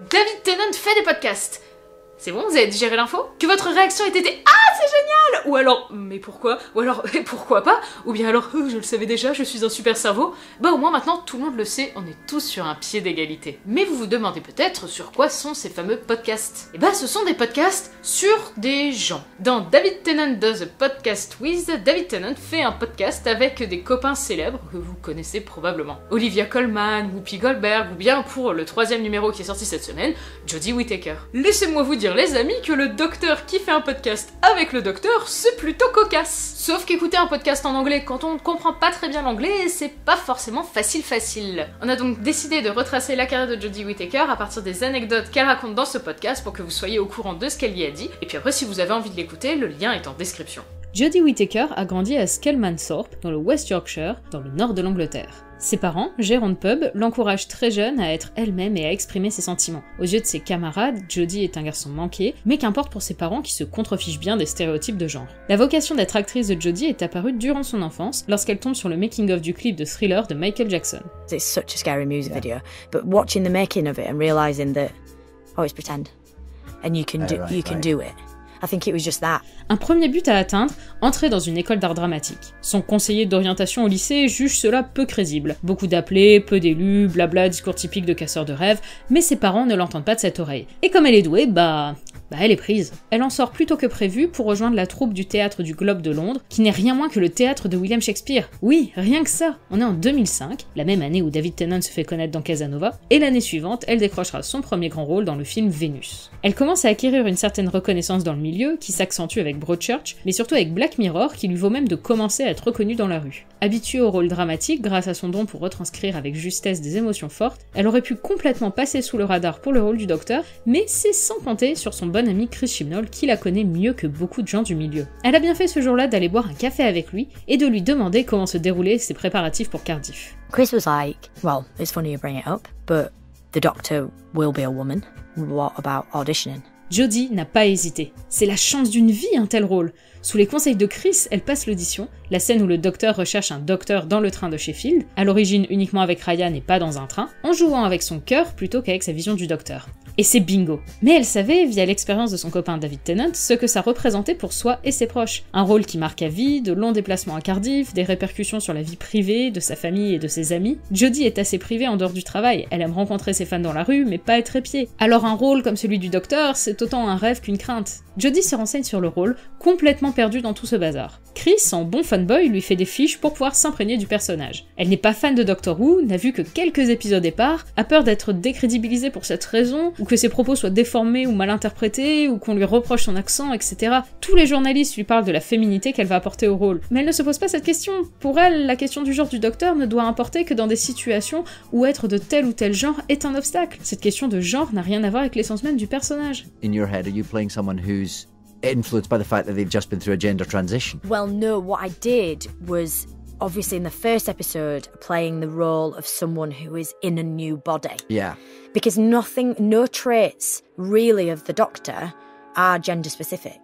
David Tennant fait des podcasts. C'est bon, vous avez digéré l'info? Que votre réaction ait été « Ah, c'est génial !» Ou alors « Mais pourquoi ?» Ou alors « Pourquoi pas ?» Ou bien alors « Je le savais déjà, je suis un super cerveau ?» Bah au moins maintenant, tout le monde le sait, on est tous sur un pied d'égalité. Mais vous vous demandez peut-être sur quoi sont ces fameux podcasts. Et bah ce sont des podcasts sur des gens. Dans David Tennant Does a Podcast With, David Tennant fait un podcast avec des copains célèbres que vous connaissez probablement. Olivia Colman, Whoopi Goldberg, ou bien pour le 3e numéro qui est sorti cette semaine, Jodie Whittaker. Laissez-moi vous dire les amis que le docteur qui fait un podcast avec le docteur, c'est plutôt cocasse. Sauf qu'écouter un podcast en anglais quand on ne comprend pas très bien l'anglais, c'est pas forcément facile. On a donc décidé de retracer la carrière de Jodie Whittaker à partir des anecdotes qu'elle raconte dans ce podcast pour que vous soyez au courant de ce qu'elle y a dit, et puis après si vous avez envie de l'écouter, le lien est en description. Jodie Whittaker a grandi à Skelmanthorpe, dans le West Yorkshire, dans le nord de l'Angleterre. Ses parents, gérants de pub, l'encouragent très jeune à être elle-même et à exprimer ses sentiments. Aux yeux de ses camarades, Jodie est un garçon manqué, mais qu'importe pour ses parents qui se contrefichent bien des stéréotypes de genre. La vocation d'être actrice de Jodie est apparue durant son enfance, lorsqu'elle tombe sur le making-of du clip de Thriller de Michael Jackson. It's such a scary music video, but watching the making of it and realising that, oh, it's pretend, and you can do it. I think it was just that. Un premier but à atteindre, entrer dans une école d'art dramatique. Son conseiller d'orientation au lycée juge cela peu crédible. Beaucoup d'appelés, peu d'élus, blabla, discours typique de casseur de rêves, mais ses parents ne l'entendent pas de cette oreille. Et comme elle est douée, elle est prise. Elle en sort plus tôt que prévu pour rejoindre la troupe du théâtre du Globe de Londres, qui n'est rien moins que le théâtre de William Shakespeare. Oui, rien que ça. On est en 2005, la même année où David Tennant se fait connaître dans Casanova, et l'année suivante, elle décrochera son premier grand rôle dans le film Vénus. Elle commence à acquérir une certaine reconnaissance dans le milieu, qui s'accentue avec Broadchurch, mais surtout avec Black Mirror, qui lui vaut même de commencer à être reconnue dans la rue. Habituée au rôle dramatique, grâce à son don pour retranscrire avec justesse des émotions fortes, elle aurait pu complètement passer sous le radar pour le rôle du docteur, mais c'est sans compter sur son bon ami Chris Chibnall qui la connaît mieux que beaucoup de gens du milieu. Elle a bien fait ce jour-là d'aller boire un café avec lui et de lui demander comment se déroulaient ses préparatifs pour Cardiff. Chris was like, well, it's funny you bring it up, but the doctor will be a woman. What about auditioning? Jodie n'a pas hésité. C'est la chance d'une vie un tel rôle. Sous les conseils de Chris, elle passe l'audition, la scène où le docteur recherche un docteur dans le train de Sheffield, à l'origine uniquement avec Ryan et pas dans un train, en jouant avec son cœur plutôt qu'avec sa vision du docteur. Et c'est bingo. Mais elle savait, via l'expérience de son copain David Tennant, ce que ça représentait pour soi et ses proches. Un rôle qui marque à vie, de longs déplacements à Cardiff, des répercussions sur la vie privée, de sa famille et de ses amis. Jodie est assez privée en dehors du travail, elle aime rencontrer ses fans dans la rue, mais pas être épiée. Alors un rôle comme celui du docteur, c'est autant un rêve qu'une crainte. Jodie se renseigne sur le rôle, complètement perdue dans tout ce bazar. Chris, en bon fanboy, lui fait des fiches pour pouvoir s'imprégner du personnage. Elle n'est pas fan de Doctor Who, n'a vu que quelques épisodes épars, a peur d'être décrédibilisée pour cette raison, ou que ses propos soient déformés ou mal interprétés, ou qu'on lui reproche son accent, etc. Tous les journalistes lui parlent de la féminité qu'elle va apporter au rôle. Mais elle ne se pose pas cette question. Pour elle, la question du genre du docteur ne doit importer que dans des situations où être de tel ou tel genre est un obstacle. Cette question de genre n'a rien à voir avec l'essence même du personnage. In your head, are you playing someone who's influenced by the fact that they've just been through a gender transition? Well, no, what I did was, obviously in the first episode, playing the role of someone who is in a new body. Yeah. Because no traits really of the Doctor are gender specific.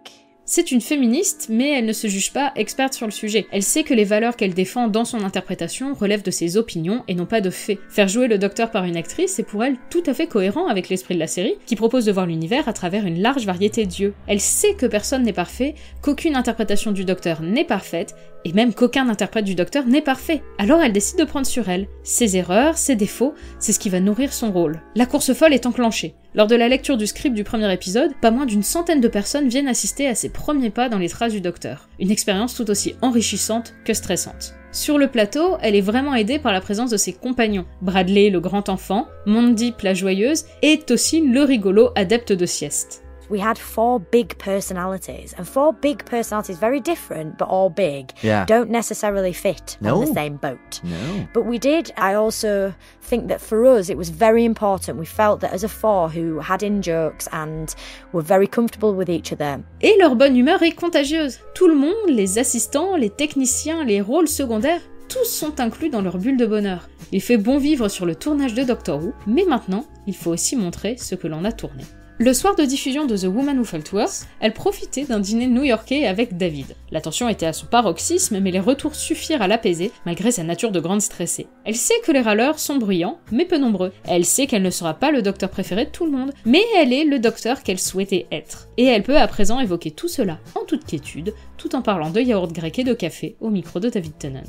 C'est une féministe, mais elle ne se juge pas experte sur le sujet. Elle sait que les valeurs qu'elle défend dans son interprétation relèvent de ses opinions et non pas de faits. Faire jouer le docteur par une actrice est pour elle tout à fait cohérent avec l'esprit de la série, qui propose de voir l'univers à travers une large variété d'yeux. Elle sait que personne n'est parfait, qu'aucune interprétation du docteur n'est parfaite, et même qu'aucun interprète du docteur n'est parfait. Alors elle décide de prendre sur elle. Ses erreurs, ses défauts, c'est ce qui va nourrir son rôle. La course folle est enclenchée. Lors de la lecture du script du premier épisode, pas moins d'une centaine de personnes viennent assister à ses premiers pas dans les traces du docteur. Une expérience tout aussi enrichissante que stressante. Sur le plateau, elle est vraiment aidée par la présence de ses compagnons. Bradley, le grand enfant, Mandip, la joyeuse, et Tosin, le rigolo, adepte de sieste. We had 4 big personalities, and 4 big personalities, very different, but all big, don't necessarily fit on the same boat. No. But we did. I also think that for us, it was very important. We felt that as a 4 who had in jokes and were very comfortable with each other. Et leur bonne humeur est contagieuse. Tout le monde, les assistants, les techniciens, les rôles secondaires, tous sont inclus dans leur bulle de bonheur. Il fait bon vivre sur le tournage de Doctor Who, mais maintenant, il faut aussi montrer ce que l'on a tourné. Le soir de diffusion de The Woman Who Felt Worse, elle profitait d'un dîner new-yorkais avec David. La tension était à son paroxysme, mais les retours suffirent à l'apaiser, malgré sa nature de grande stressée. Elle sait que les râleurs sont bruyants, mais peu nombreux. Elle sait qu'elle ne sera pas le docteur préféré de tout le monde, mais elle est le docteur qu'elle souhaitait être. Et elle peut à présent évoquer tout cela en toute quiétude, tout en parlant de yaourt grec et de café au micro de David Tennant.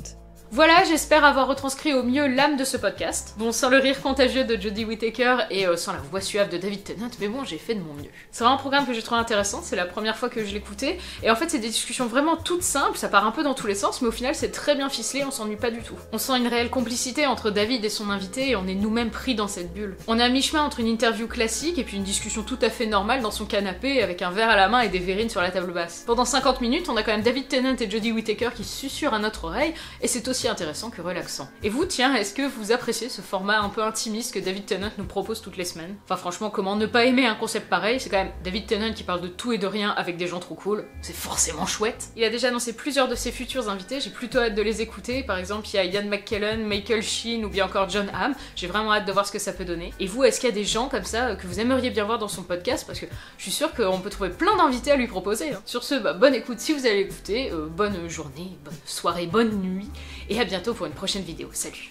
Voilà, j'espère avoir retranscrit au mieux l'âme de ce podcast. Bon, sans le rire contagieux de Jodie Whittaker et sans la voix suave de David Tennant, mais bon, j'ai fait de mon mieux. C'est vraiment un programme que j'ai trouvé intéressant, c'est la première fois que je l'écoutais, et en fait c'est des discussions vraiment toutes simples, ça part un peu dans tous les sens, mais au final c'est très bien ficelé, on s'ennuie pas du tout. On sent une réelle complicité entre David et son invité, et on est nous-mêmes pris dans cette bulle. On est à mi-chemin entre une interview classique et puis une discussion tout à fait normale dans son canapé, avec un verre à la main et des verrines sur la table basse. Pendant 50 minutes, on a quand même David Tennant et Jodie Whittaker qui susurrent à notre oreille, et c'est aussi intéressant que relaxant. Et vous, tiens, est-ce que vous appréciez ce format un peu intimiste que David Tennant nous propose toutes les semaines? Enfin franchement, comment ne pas aimer un concept pareil? C'est quand même David Tennant qui parle de tout et de rien avec des gens trop cool. C'est forcément chouette. Il a déjà annoncé plusieurs de ses futurs invités, j'ai plutôt hâte de les écouter. Par exemple, il y a Ian McKellen, Michael Sheen ou bien encore John Hamm. J'ai vraiment hâte de voir ce que ça peut donner. Et vous, est-ce qu'il y a des gens comme ça que vous aimeriez bien voir dans son podcast? Parce que je suis sûre qu'on peut trouver plein d'invités à lui proposer. Sur ce, bonne écoute si vous allez l'écouter, bonne journée, bonne soirée, bonne nuit, et à bientôt pour une prochaine vidéo. Salut!